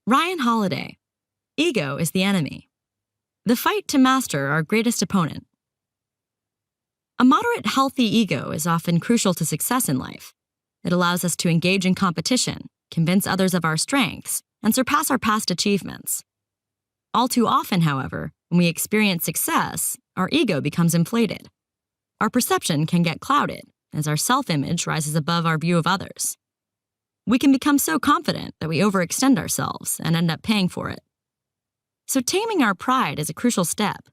Ryan Holiday. Ego is the enemy. The fight to master our greatest opponent. A moderate, healthy ego is often crucial to success in life. It allows us to engage in competition, convince others of our strengths, and surpass our past achievements. All too often, however, when we experience success, our ego becomes inflated. Our perception can get clouded as our self-image rises above our view of others. We can become so confident that we overextend ourselves and end up paying for it. So taming our pride is a crucial step.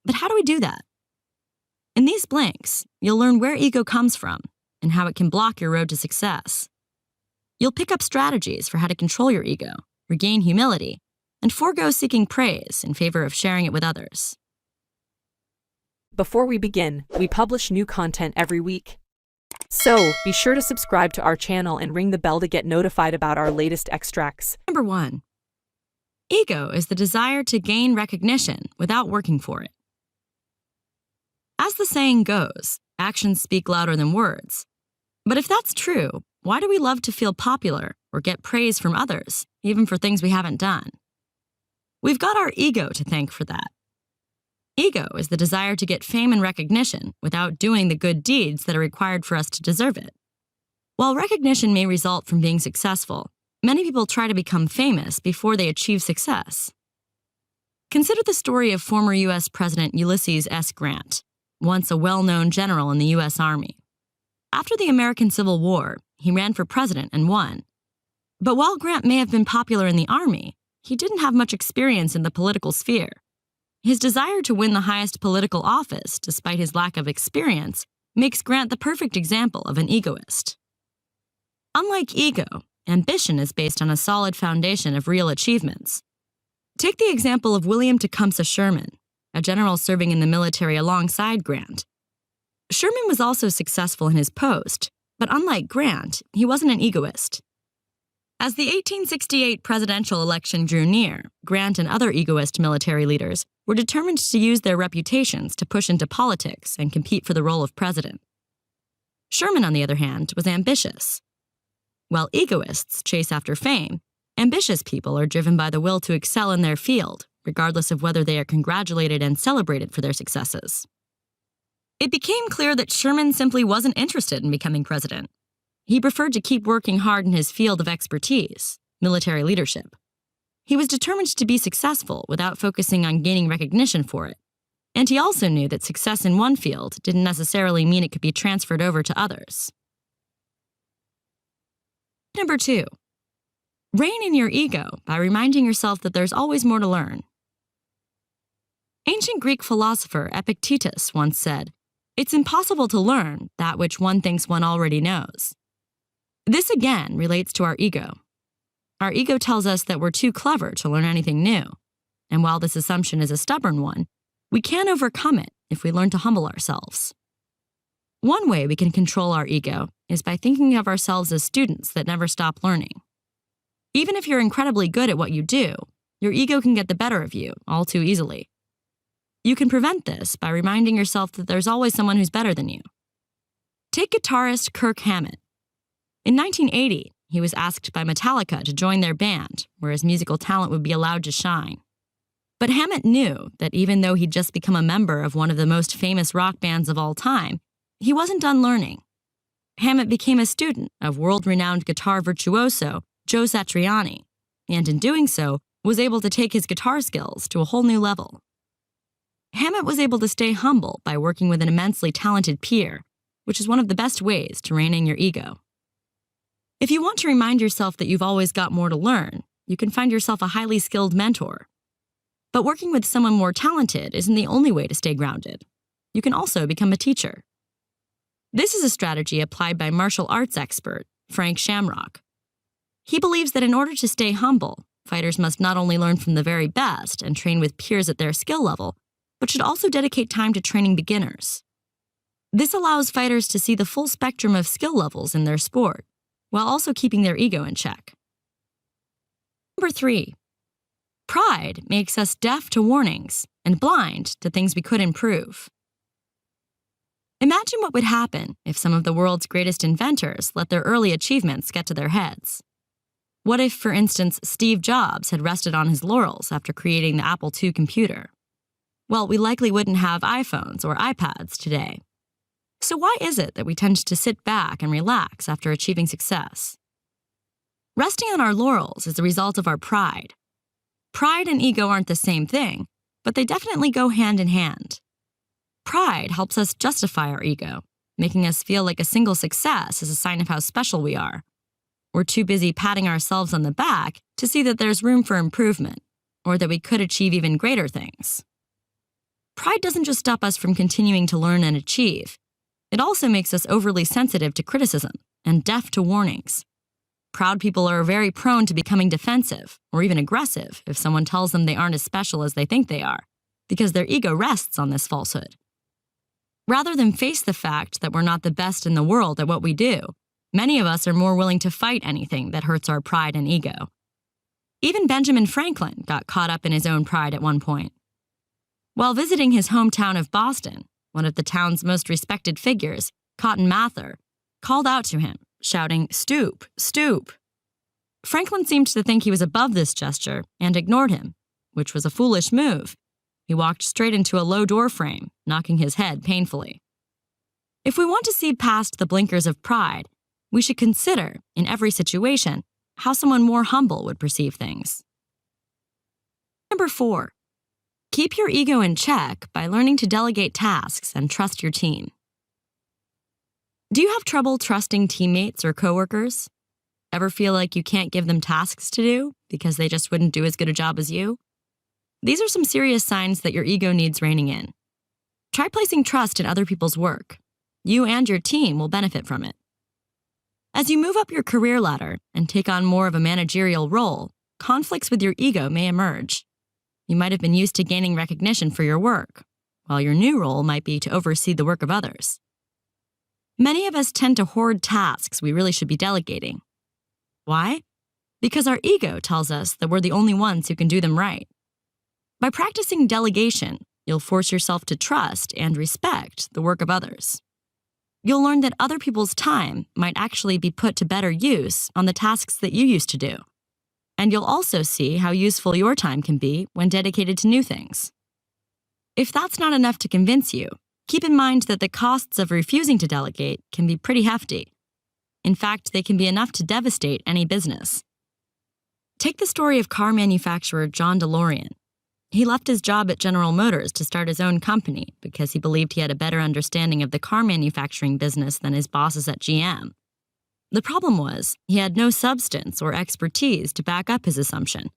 But how do we do that? In these blanks, you'll learn where ego comes from and how it can block your road to success. You'll pick up strategies for how to control your ego, regain humility, and forego seeking praise in favor of sharing it with others. Before we begin, we publish new content every week. So, be sure to subscribe to our channel and ring the bell to get notified about our latest extracts. Number 1. Ego is the desire to gain recognition without working for it. As the saying goes, actions speak louder than words. But if that's true, why do we love to feel popular or get praise from others, even for things we haven't done? We've got our ego to thank for that. Ego is the desire to get fame and recognition without doing the good deeds that are required for us to deserve it. While recognition may result from being successful, many people try to become famous before they achieve success. Consider the story of former U.S. President Ulysses S. Grant, once a well-known general in the U.S. Army. After the American Civil War, he ran for president and won. But while Grant may have been popular in the Army, he didn't have much experience in the political sphere. His desire to win the highest political office, despite his lack of experience, makes Grant the perfect example of an egoist. Unlike ego, ambition is based on a solid foundation of real achievements. Take the example of William Tecumseh Sherman, a general serving in the military alongside Grant. Sherman was also successful in his post, but unlike Grant, he wasn't an egoist. As the 1868 presidential election drew near, Grant and other egoist military leaders were determined to use their reputations to push into politics and compete for the role of president. Sherman, on the other hand, was ambitious. While egoists chase after fame, ambitious people are driven by the will to excel in their field, regardless of whether they are congratulated and celebrated for their successes. It became clear that Sherman simply wasn't interested in becoming president. He preferred to keep working hard in his field of expertise, military leadership. He was determined to be successful without focusing on gaining recognition for it. And he also knew that success in one field didn't necessarily mean it could be transferred over to others. Number 2. Rein in your ego by reminding yourself that there's always more to learn. Ancient Greek philosopher Epictetus once said, "It's impossible to learn that which one thinks one already knows." This again relates to our ego. Our ego tells us that we're too clever to learn anything new. And while this assumption is a stubborn one, we can overcome it if we learn to humble ourselves. One way we can control our ego is by thinking of ourselves as students that never stop learning. Even if you're incredibly good at what you do, your ego can get the better of you all too easily. You can prevent this by reminding yourself that there's always someone who's better than you. Take guitarist Kirk Hammett. In 1980, he was asked by Metallica to join their band, where his musical talent would be allowed to shine. But Hammett knew that even though he'd just become a member of one of the most famous rock bands of all time, he wasn't done learning. Hammett became a student of world-renowned guitar virtuoso Joe Satriani, and in doing so, was able to take his guitar skills to a whole new level. Hammett was able to stay humble by working with an immensely talented peer, which is one of the best ways to rein in your ego. If you want to remind yourself that you've always got more to learn, you can find yourself a highly skilled mentor. But working with someone more talented isn't the only way to stay grounded. You can also become a teacher. This is a strategy applied by martial arts expert Frank Shamrock. He believes that in order to stay humble, fighters must not only learn from the very best and train with peers at their skill level, but should also dedicate time to training beginners. This allows fighters to see the full spectrum of skill levels in their sport, while also keeping their ego in check. Number 3. Pride makes us deaf to warnings and blind to things we could improve. Imagine what would happen if some of the world's greatest inventors let their early achievements get to their heads. What if, for instance, Steve Jobs had rested on his laurels after creating the Apple II computer? Well, we likely wouldn't have iPhones or iPads today. So why is it that we tend to sit back and relax after achieving success? Resting on our laurels is a result of our pride. Pride and ego aren't the same thing, but they definitely go hand in hand. Pride helps us justify our ego, making us feel like a single success is a sign of how special we are. We're too busy patting ourselves on the back to see that there's room for improvement, or that we could achieve even greater things. Pride doesn't just stop us from continuing to learn and achieve. It also makes us overly sensitive to criticism and deaf to warnings. Proud people are very prone to becoming defensive or even aggressive if someone tells them they aren't as special as they think they are, because their ego rests on this falsehood. Rather than face the fact that we're not the best in the world at what we do, many of us are more willing to fight anything that hurts our pride and ego. Even Benjamin Franklin got caught up in his own pride at one point. While visiting his hometown of Boston, one of the town's most respected figures, Cotton Mather, called out to him, shouting, "Stoop, stoop." Franklin seemed to think he was above this gesture and ignored him, which was a foolish move. He walked straight into a low door frame, knocking his head painfully. If we want to see past the blinkers of pride, we should consider, in every situation, how someone more humble would perceive things. Number 4. Keep your ego in check by learning to delegate tasks and trust your team. Do you have trouble trusting teammates or coworkers? Ever feel like you can't give them tasks to do because they just wouldn't do as good a job as you? These are some serious signs that your ego needs reining in. Try placing trust in other people's work. You and your team will benefit from it. As you move up your career ladder and take on more of a managerial role, conflicts with your ego may emerge. You might have been used to gaining recognition for your work, while your new role might be to oversee the work of others. Many of us tend to hoard tasks we really should be delegating. Why? Because our ego tells us that we're the only ones who can do them right. By practicing delegation, you'll force yourself to trust and respect the work of others. You'll learn that other people's time might actually be put to better use on the tasks that you used to do. And you'll also see how useful your time can be when dedicated to new things. If that's not enough to convince you, keep in mind that the costs of refusing to delegate can be pretty hefty. In fact, they can be enough to devastate any business. Take the story of car manufacturer John DeLorean. He left his job at General Motors to start his own company because he believed he had a better understanding of the car manufacturing business than his bosses at GM. The problem was, he had no substance or expertise to back up his assumption,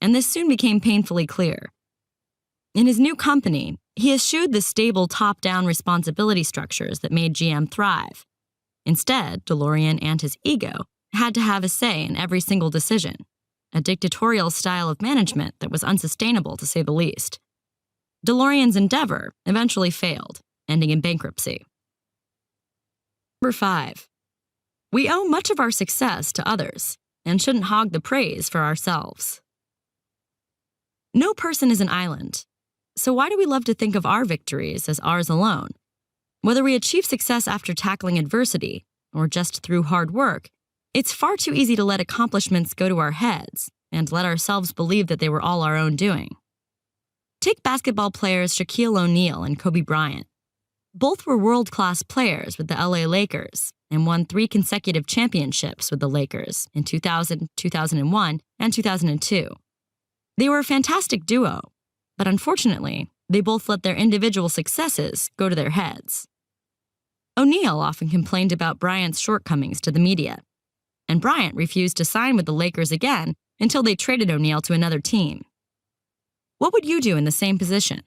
and this soon became painfully clear. In his new company, he eschewed the stable top-down responsibility structures that made GM thrive. Instead, DeLorean and his ego had to have a say in every single decision, a dictatorial style of management that was unsustainable to say the least. DeLorean's endeavor eventually failed, ending in bankruptcy. Number 5. We owe much of our success to others and shouldn't hog the praise for ourselves. No person is an island, so why do we love to think of our victories as ours alone? Whether we achieve success after tackling adversity or just through hard work, it's far too easy to let accomplishments go to our heads and let ourselves believe that they were all our own doing. Take basketball players Shaquille O'Neal and Kobe Bryant. Both were world-class players with the LA Lakers and won 3 consecutive championships with the Lakers in 2000, 2001, and 2002. They were a fantastic duo, but unfortunately, they both let their individual successes go to their heads. O'Neal often complained about Bryant's shortcomings to the media, and Bryant refused to sign with the Lakers again until they traded O'Neal to another team. What would you do in the same position?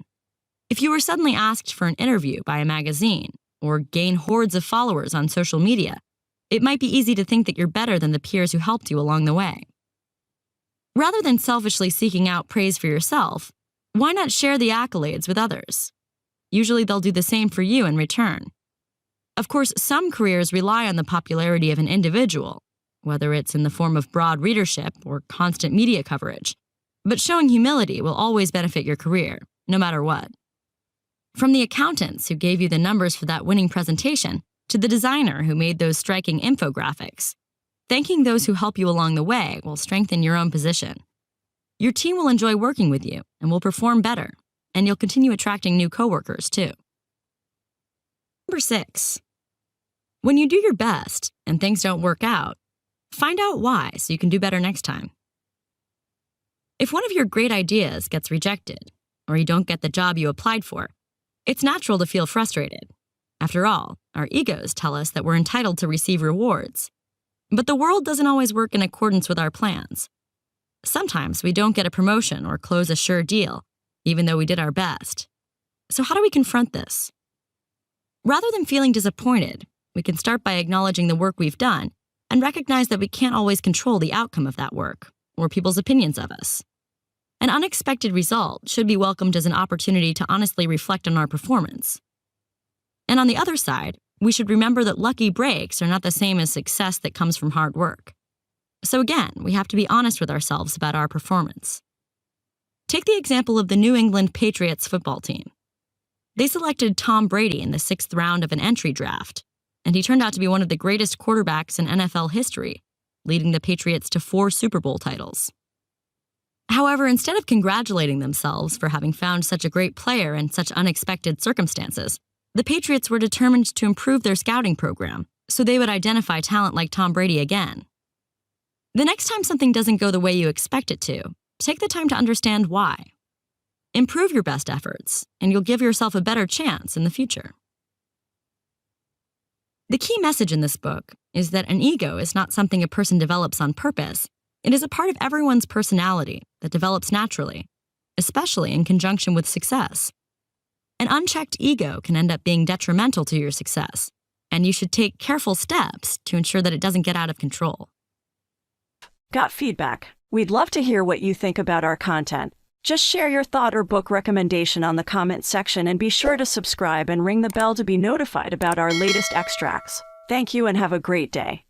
If you were suddenly asked for an interview by a magazine or gain hordes of followers on social media, it might be easy to think that you're better than the peers who helped you along the way. Rather than selfishly seeking out praise for yourself, why not share the accolades with others? Usually they'll do the same for you in return. Of course, some careers rely on the popularity of an individual, whether it's in the form of broad readership or constant media coverage. But showing humility will always benefit your career, no matter what. From the accountants who gave you the numbers for that winning presentation to the designer who made those striking infographics, Thanking those who help you along the way will strengthen your own position. Your team will enjoy working with you and will perform better, and you'll continue attracting new coworkers too. Number 6. When you do your best and things don't work out, find out why so you can do better next time. If one of your great ideas gets rejected, or you don't get the job you applied for, it's natural to feel frustrated. After all, our egos tell us that we're entitled to receive rewards. But the world doesn't always work in accordance with our plans. Sometimes we don't get a promotion or close a sure deal, even though we did our best. So how do we confront this? Rather than feeling disappointed, we can start by acknowledging the work we've done and recognize that we can't always control the outcome of that work or people's opinions of us. An unexpected result should be welcomed as an opportunity to honestly reflect on our performance. And on the other side, we should remember that lucky breaks are not the same as success that comes from hard work. So again, we have to be honest with ourselves about our performance. Take the example of the New England Patriots football team. They selected Tom Brady in the 6th round of an entry draft, and he turned out to be one of the greatest quarterbacks in NFL history, leading the Patriots to 4 Super Bowl titles. However, instead of congratulating themselves for having found such a great player in such unexpected circumstances, the Patriots were determined to improve their scouting program so they would identify talent like Tom Brady again. The next time something doesn't go the way you expect it to, take the time to understand why. Improve your best efforts, and you'll give yourself a better chance in the future. The key message in this book is that an ego is not something a person develops on purpose. It is a part of everyone's personality that develops naturally, especially in conjunction with success. An unchecked ego can end up being detrimental to your success, and you should take careful steps to ensure that it doesn't get out of control. Got feedback? We'd love to hear what you think about our content. Just share your thought or book recommendation on the comment section and be sure to subscribe and ring the bell to be notified about our latest extracts. Thank you and have a great day.